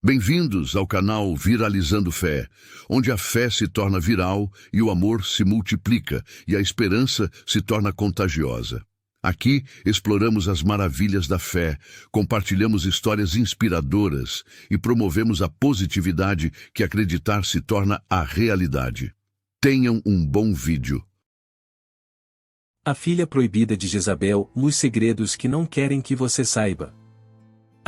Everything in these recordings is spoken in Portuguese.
Bem-vindos ao canal Viralizando Fé, onde a fé se torna viral e o amor se multiplica e a esperança se torna contagiosa. Aqui exploramos as maravilhas da fé, compartilhamos histórias inspiradoras e promovemos a positividade que acreditar se torna a realidade. Tenham um bom vídeo. A filha proibida de Jezabel, os segredos que não querem que você saiba.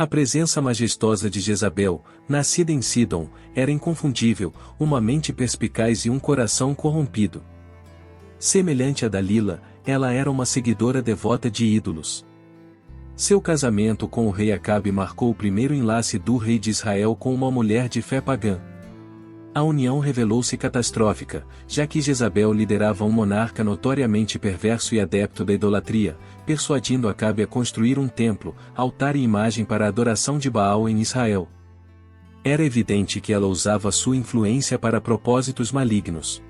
A presença majestosa de Jezabel, nascida em Sidom, era inconfundível, uma mente perspicaz e um coração corrompido. Semelhante a Dalila, ela era uma seguidora devota de ídolos. Seu casamento com o rei Acabe marcou o primeiro enlace do rei de Israel com uma mulher de fé pagã. A união revelou-se catastrófica, já que Jezabel liderava um monarca notoriamente perverso e adepto da idolatria, persuadindo Acabe a construir um templo, altar e imagem para a adoração de Baal em Israel. Era evidente que ela usava sua influência para propósitos malignos.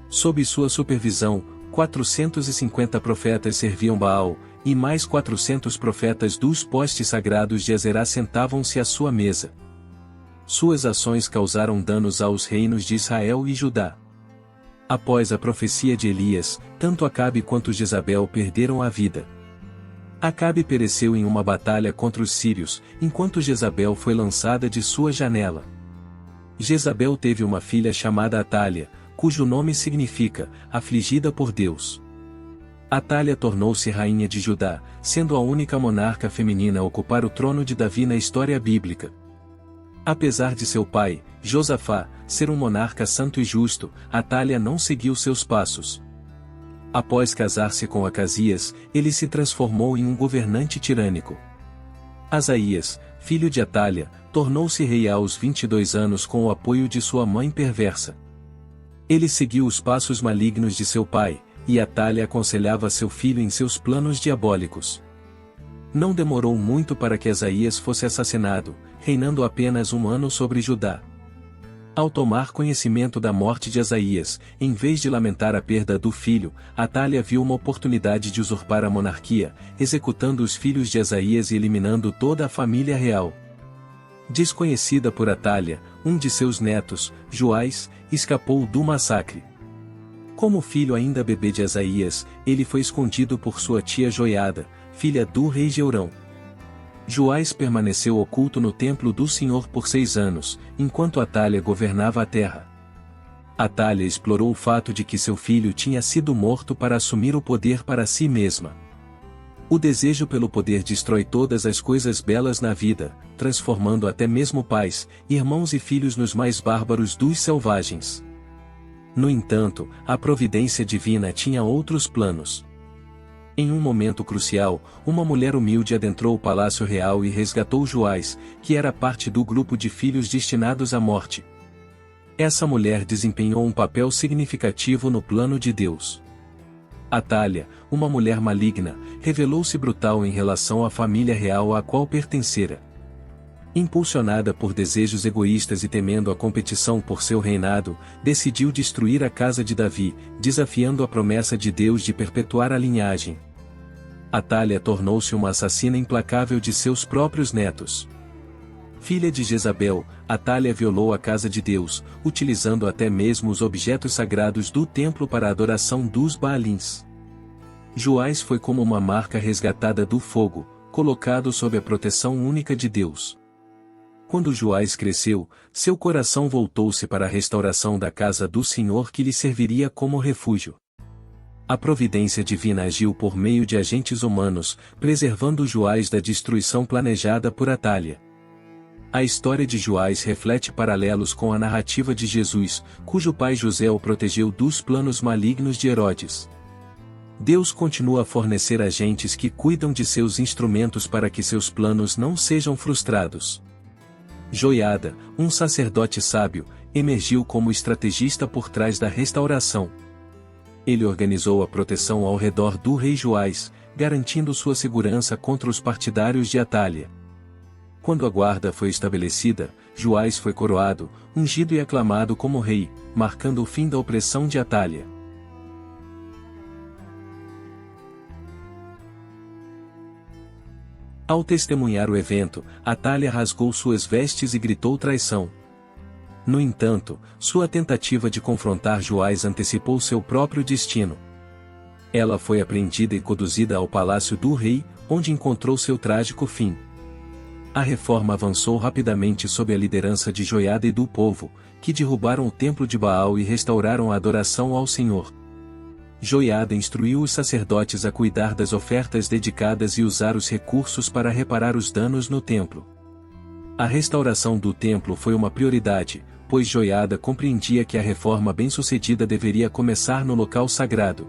Sob sua supervisão, 450 profetas serviam Baal, e mais 400 profetas dos postes sagrados de Azerá sentavam-se à sua mesa. Suas ações causaram danos aos reinos de Israel e Judá. Após a profecia de Elias, tanto Acabe quanto Jezabel perderam a vida. Acabe pereceu em uma batalha contra os sírios, enquanto Jezabel foi lançada de sua janela. Jezabel teve uma filha chamada Atália, cujo nome significa afligida por Deus. Atália tornou-se rainha de Judá, sendo a única monarca feminina a ocupar o trono de Davi na história bíblica. Apesar de seu pai, Josafá, ser um monarca santo e justo, Atália não seguiu seus passos. Após casar-se com Acasias, ele se transformou em um governante tirânico. Asaías, filho de Atália, tornou-se rei aos 22 anos com o apoio de sua mãe perversa. Ele seguiu os passos malignos de seu pai, e Atália aconselhava seu filho em seus planos diabólicos. Não demorou muito para que Asaías fosse assassinado, reinando apenas um ano sobre Judá. Ao tomar conhecimento da morte de Asaías, em vez de lamentar a perda do filho, Atália viu uma oportunidade de usurpar a monarquia, executando os filhos de Asaías e eliminando toda a família real. Desconhecida por Atália, um de seus netos, Joás, escapou do massacre. Como filho ainda bebê de Asaías, ele foi escondido por sua tia Joiada, filha do rei Jeurão. Joás permaneceu oculto no templo do Senhor por 6 anos, enquanto Atália governava a terra. Atália explorou o fato de que seu filho tinha sido morto para assumir o poder para si mesma. O desejo pelo poder destrói todas as coisas belas na vida, transformando até mesmo pais, irmãos e filhos nos mais bárbaros dos selvagens. No entanto, a providência divina tinha outros planos. Em um momento crucial, uma mulher humilde adentrou o palácio real e resgatou Joás, que era parte do grupo de filhos destinados à morte. Essa mulher desempenhou um papel significativo no plano de Deus. Atália, uma mulher maligna, revelou-se brutal em relação à família real à qual pertencera. Impulsionada por desejos egoístas e temendo a competição por seu reinado, decidiu destruir a casa de Davi, desafiando a promessa de Deus de perpetuar a linhagem. Atália tornou-se uma assassina implacável de seus próprios netos. Filha de Jezabel, Atália violou a casa de Deus, utilizando até mesmo os objetos sagrados do templo para a adoração dos Baalins. Joás foi como uma marca resgatada do fogo, colocado sob a proteção única de Deus. Quando Joás cresceu, seu coração voltou-se para a restauração da casa do Senhor que lhe serviria como refúgio. A providência divina agiu por meio de agentes humanos, preservando Joás da destruição planejada por Atália. A história de Joás reflete paralelos com a narrativa de Jesus, cujo pai José o protegeu dos planos malignos de Herodes. Deus continua a fornecer agentes que cuidam de seus instrumentos para que seus planos não sejam frustrados. Joiada, um sacerdote sábio, emergiu como estrategista por trás da restauração. Ele organizou a proteção ao redor do rei Joás, garantindo sua segurança contra os partidários de Atália. Quando a guarda foi estabelecida, Joás foi coroado, ungido e aclamado como rei, marcando o fim da opressão de Atália. Ao testemunhar o evento, Atália rasgou suas vestes e gritou traição. No entanto, sua tentativa de confrontar Joás antecipou seu próprio destino. Ela foi apreendida e conduzida ao palácio do rei, onde encontrou seu trágico fim. A reforma avançou rapidamente sob a liderança de Joiada e do povo, que derrubaram o templo de Baal e restauraram a adoração ao Senhor. Joiada instruiu os sacerdotes a cuidar das ofertas dedicadas e usar os recursos para reparar os danos no templo. A restauração do templo foi uma prioridade, pois Joiada compreendia que a reforma bem-sucedida deveria começar no local sagrado.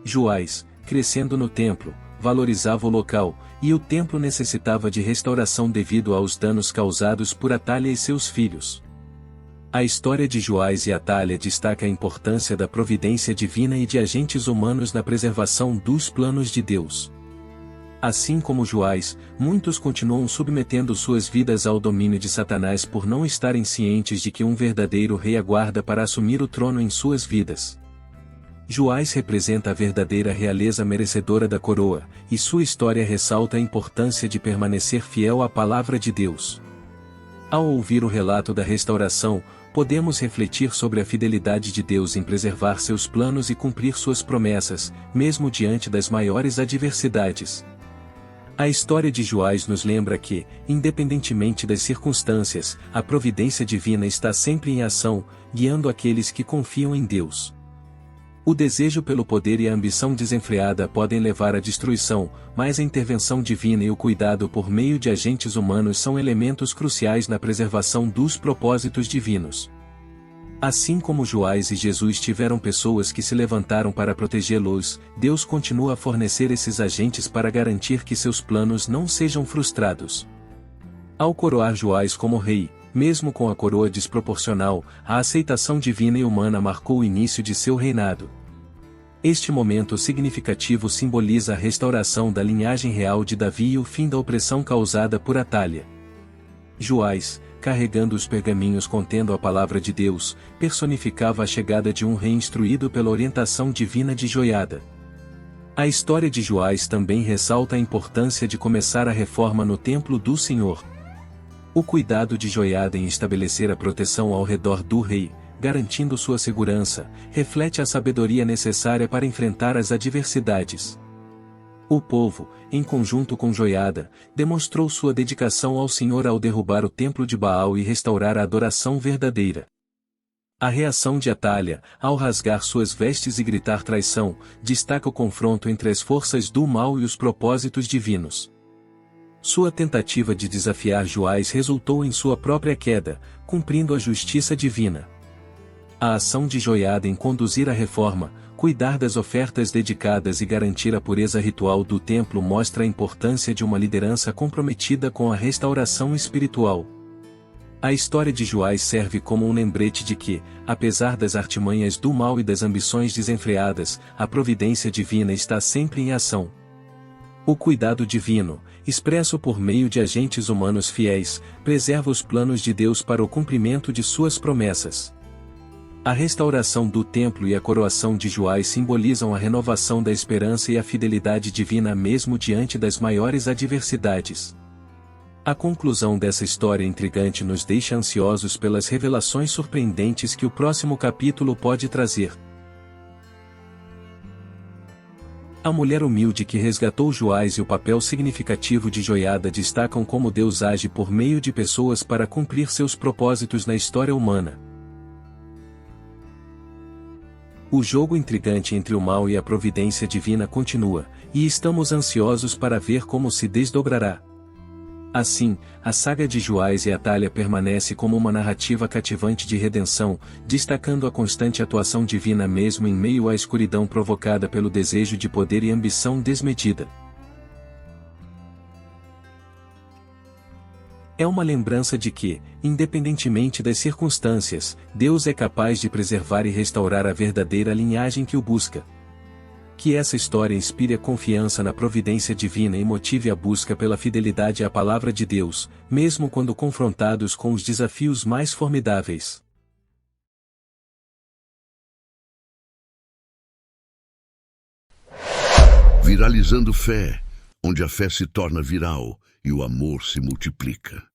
Joás, crescendo no templo, valorizava o local, e o templo necessitava de restauração devido aos danos causados por Atália e seus filhos. A história de Joás e Atália destaca a importância da providência divina e de agentes humanos na preservação dos planos de Deus. Assim como Joás, muitos continuam submetendo suas vidas ao domínio de Satanás por não estarem cientes de que um verdadeiro rei aguarda para assumir o trono em suas vidas. Joás representa a verdadeira realeza merecedora da coroa, e sua história ressalta a importância de permanecer fiel à palavra de Deus. Ao ouvir o relato da restauração, podemos refletir sobre a fidelidade de Deus em preservar seus planos e cumprir suas promessas, mesmo diante das maiores adversidades. A história de Joás nos lembra que, independentemente das circunstâncias, a providência divina está sempre em ação, guiando aqueles que confiam em Deus. O desejo pelo poder e a ambição desenfreada podem levar à destruição, mas a intervenção divina e o cuidado por meio de agentes humanos são elementos cruciais na preservação dos propósitos divinos. Assim como Joás e Jesus tiveram pessoas que se levantaram para protegê-los, Deus continua a fornecer esses agentes para garantir que seus planos não sejam frustrados. Ao coroar Joás como rei, mesmo com a coroa desproporcional, a aceitação divina e humana marcou o início de seu reinado. Este momento significativo simboliza a restauração da linhagem real de Davi e o fim da opressão causada por Atália. Joás, carregando os pergaminhos contendo a palavra de Deus, personificava a chegada de um rei instruído pela orientação divina de Joiada. A história de Joás também ressalta a importância de começar a reforma no templo do Senhor. O cuidado de Joiada em estabelecer a proteção ao redor do rei, garantindo sua segurança, reflete a sabedoria necessária para enfrentar as adversidades. O povo, em conjunto com Joiada, demonstrou sua dedicação ao Senhor ao derrubar o templo de Baal e restaurar a adoração verdadeira. A reação de Atália, ao rasgar suas vestes e gritar traição, destaca o confronto entre as forças do mal e os propósitos divinos. Sua tentativa de desafiar Joás resultou em sua própria queda, cumprindo a justiça divina. A ação de Joiada em conduzir a reforma, cuidar das ofertas dedicadas e garantir a pureza ritual do templo mostra a importância de uma liderança comprometida com a restauração espiritual. A história de Joás serve como um lembrete de que, apesar das artimanhas do mal e das ambições desenfreadas, a providência divina está sempre em ação. O cuidado divino, expresso por meio de agentes humanos fiéis, preserva os planos de Deus para o cumprimento de suas promessas. A restauração do templo e a coroação de Joás simbolizam a renovação da esperança e a fidelidade divina mesmo diante das maiores adversidades. A conclusão dessa história intrigante nos deixa ansiosos pelas revelações surpreendentes que o próximo capítulo pode trazer. A mulher humilde que resgatou Joás e o papel significativo de Joiada destacam como Deus age por meio de pessoas para cumprir seus propósitos na história humana. O jogo intrigante entre o mal e a providência divina continua, e estamos ansiosos para ver como se desdobrará. Assim, a saga de Joás e Atália permanece como uma narrativa cativante de redenção, destacando a constante atuação divina mesmo em meio à escuridão provocada pelo desejo de poder e ambição desmedida. É uma lembrança de que, independentemente das circunstâncias, Deus é capaz de preservar e restaurar a verdadeira linhagem que o busca. Que essa história inspire a confiança na providência divina e motive a busca pela fidelidade à palavra de Deus, mesmo quando confrontados com os desafios mais formidáveis. Viralizando fé, onde a fé se torna viral e o amor se multiplica.